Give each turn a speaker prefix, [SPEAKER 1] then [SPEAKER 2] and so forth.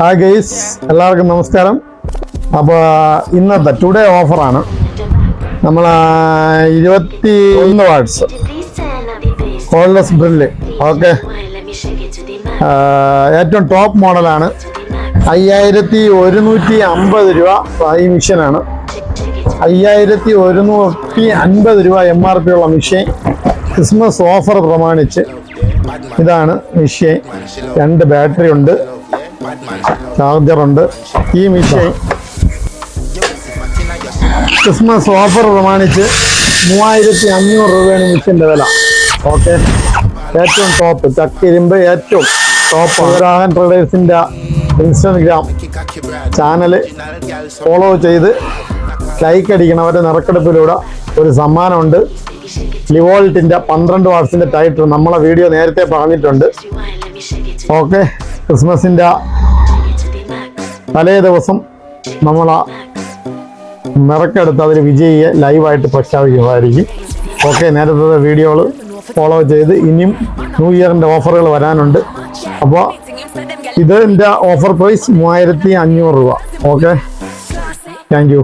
[SPEAKER 1] Hi guys, എല്ലാവർക്കും നമസ്കാരം. അപ്പോൾ ഇന്നത്തെ ടുഡേ ഓഫറാണ്. നമ്മൾ 21 വാട്ട്സ് കോൾലെസ് ഡ്രില്ല്. ഓക്കെ, ഏറ്റവും ടോപ്പ് മോഡലാണ്. 5150 രൂപ ഈ മിഷ്യനാണ്. 5150 രൂപ MRP ഉള്ള മിഷ്യൻ. ക്രിസ്മസ് ഓഫർ പ്രമാണിച്ച് ഇതാണ് മിഷ്യൻ. 2 ബാറ്ററി ഉണ്ട്, ചാർജറുണ്ട്. ഈ മിഷ്യൻ ക്രിസ്മസ് ഓഫർ പ്രമാണിച്ച് 3500 രൂപയാണ് മിഷ്യൻ്റെ വില. ഓക്കെ, ഏറ്റവും ടോപ്പ് ചക്കിരുമ്പ്, ഏറ്റവും ടോപ്പ്. രാഹൻ ട്രേഡേഴ്സിൻ്റെ ഇൻസ്റ്റാഗ്രാം ചാനല് ഫോളോ ചെയ്ത് ലൈക്ക് അടിക്കണവരുടെ നറുക്കെടുപ്പിലൂടെ ഒരു സമ്മാനമുണ്ട്. ലിവോൾട്ടിൻ്റെ 12 വാട്ട്സിൻ്റെ ടൈറ്റർ നമ്മളെ വീഡിയോ നേരത്തെ പറഞ്ഞിട്ടുണ്ട്. ഓക്കെ, ക്രിസ്മസിൻ്റെ തലേ ദിവസം നമ്മൾ നറുക്കെടുത്ത് അതിൽ വിജയിയെ ലൈവായിട്ട് പ്രഖ്യാപിക്കുന്നതായിരിക്കും. ഓക്കെ, നേരത്തെ വീഡിയോകൾ ഫോളോ ചെയ്ത് ഇനിയും ന്യൂ ഇയറിൻ്റെ ഓഫറുകൾ വരാനുണ്ട്. അപ്പോൾ ഇതിൻ്റെ ഓഫർ പ്രൈസ് 3500 രൂപ. Okay, thank you.